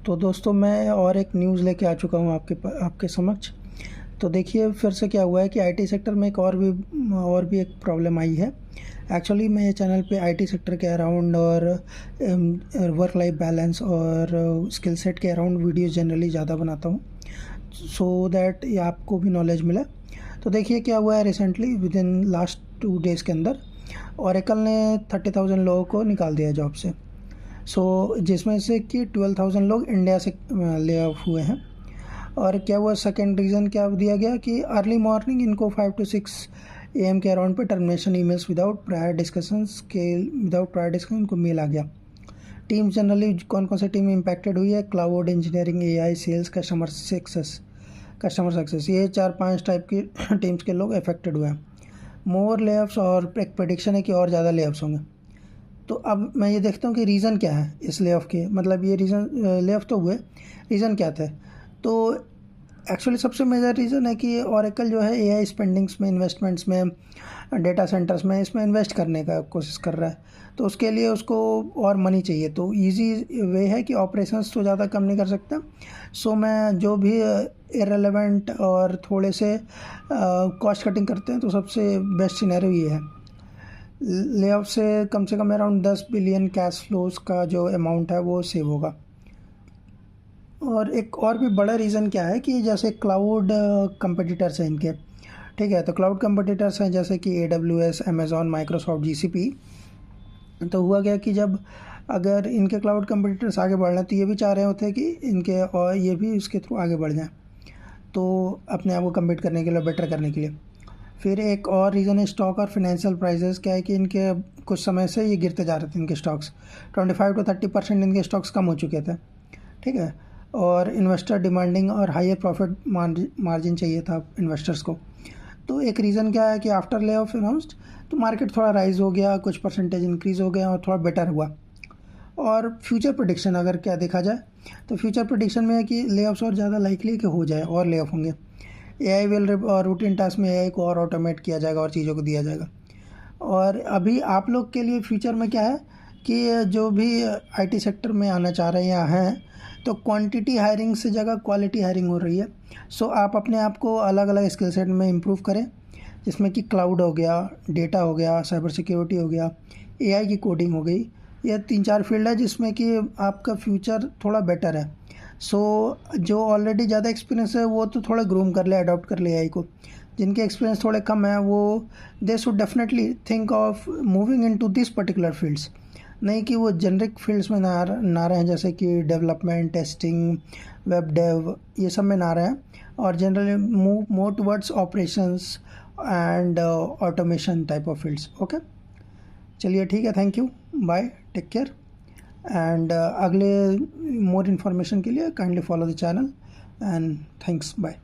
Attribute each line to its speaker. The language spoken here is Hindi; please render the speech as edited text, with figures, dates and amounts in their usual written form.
Speaker 1: तो दोस्तों मैं और एक न्यूज़ लेके आ चुका हूँ आपके समक्ष। तो देखिए फिर से क्या हुआ है कि आईटी सेक्टर में एक और भी एक प्रॉब्लम आई है। एक्चुअली मैं ये चैनल पे आईटी सेक्टर के अराउंड और वर्क लाइफ बैलेंस और स्किल सेट के अराउंड वीडियोस जनरली ज़्यादा बनाता हूँ, सो दैट ये आपको भी नॉलेज मिले। तो देखिए क्या हुआ है, recently with in last 2 days के अंदर ओरेकल ने 30,000 लोगों को निकाल दिया जॉब से। जिसमें से कि 12,000 लोग इंडिया से ले ऑफ हुए हैं। और क्या हुआ, सेकंड रीज़न क्या दिया गया कि अर्ली मॉर्निंग इनको 5 to 6 AM के अराउंड पे termination emails without prior discussion इनको मेल आ गया। टीम जनरली कौन कौन सी टीम इम्पैक्टेड हुई है? Cloud engineering, AI, sales, customer success, ये 4-5 टाइप की टीम्स के लोग अफेक्टेड हुए हैं। मोर लेऑफ्स और एक प्रेडिक्शन है कि और ज़्यादा लेऑफ्स होंगे। तो अब मैं ये देखता हूँ कि रीज़न क्या है इस लेऑफ के, मतलब ये रीज़न लेऑफ तो हुए, रीज़न क्या थे? तो एक्चुअली सबसे मेजर रीज़न है कि ओरेकल जो है AI स्पेंडिंग्स में, इन्वेस्टमेंट्स में, डेटा सेंटर्स में, इसमें इन्वेस्ट करने का कोशिश कर रहा है। तो उसके लिए उसको और मनी चाहिए। तो इजी वे है कि ऑपरेशंस तो ज़्यादा कम नहीं कर सकता। मैं जो भी इररिलेवेंट और थोड़े से कॉस्ट कटिंग करते हैं, तो सबसे बेस्ट सिनेरियो ये है। लेऑफ से come around 10 billion cash flows का जो अमाउंट है वो सेव होगा। और एक और भी बड़ा रीज़न क्या है कि जैसे क्लाउड कंपटीटर्स हैं इनके, ठीक है, तो क्लाउड कंपटीटर्स हैं जैसे कि AWS, अमेज़ॉन, माइक्रोसॉफ्ट, GCP। तो हुआ क्या कि जब अगर इनके क्लाउड कंपटीटर्स आगे बढ़ रहे हैं तो ये भी चाह रहे होते हैं कि इनके और ये भी इसके थ्रू आगे बढ़ जाएं, तो अपने आप को कम्पीट करने के लिए, बेटर करने के लिए। फिर एक और रीज़न है स्टॉक और फाइनेंशियल प्राइसेस। क्या है कि इनके कुछ समय से ये गिरते जा रहे थे, इनके स्टॉक्स 25 to 30% इनके स्टॉक्स कम हो चुके थे, ठीक है। और इन्वेस्टर डिमांडिंग और हायर प्रॉफिट मार्जिन चाहिए था इन्वेस्टर्स को। तो एक रीज़न क्या है कि आफ्टर ले ऑफ अनाउंस्ड तो मार्केट थोड़ा राइज हो गया, कुछ परसेंटेज इंक्रीज़ हो गया और थोड़ा बेटर हुआ। और फ्यूचर प्रेडिक्शन अगर क्या देखा जाए तो फ्यूचर प्रेडिक्शन में है कि ले ऑफ्स और ज़्यादा लाइकली कि हो जाए और ले ऑफ होंगे। AI विल रूटीन टास्क में AI को और ऑटोमेट किया जाएगा और चीज़ों को दिया जाएगा। और अभी आप लोग के लिए फ्यूचर में क्या है कि जो भी IT सेक्टर में आना चाह रहे हैं या हैं, तो क्वांटिटी हायरिंग से जगह क्वालिटी हायरिंग हो रही है। आप अपने आप को अलग अलग स्किल सेट में इम्प्रूव करें, जिसमें कि क्लाउड हो गया, डेटा हो गया, साइबर सिक्योरिटी हो गया, AI की कोडिंग हो गई। ये 3-4 फील्ड है जिसमें कि आपका फ्यूचर थोड़ा बेटर है। जो ऑलरेडी ज़्यादा एक्सपीरियंस है वो तो थोड़ा ग्रूम कर ले, अडॉप्ट कर ले AI को। जिनके एक्सपीरियंस थोड़े कम है वो they should definitely think of moving into this particular fields, नहीं कि वो जेनरिक फील्ड्स में ना रहें, जैसे कि डेवलपमेंट, टेस्टिंग, वेब डेव, ये सब में ना रहें, और generally move more towards operations and automation type of fields. Okay, चलिए ठीक है, thank you, bye, take care. And अगले मोर इन्फॉर्मेशन के लिए kindly follow the channel and thanks, bye.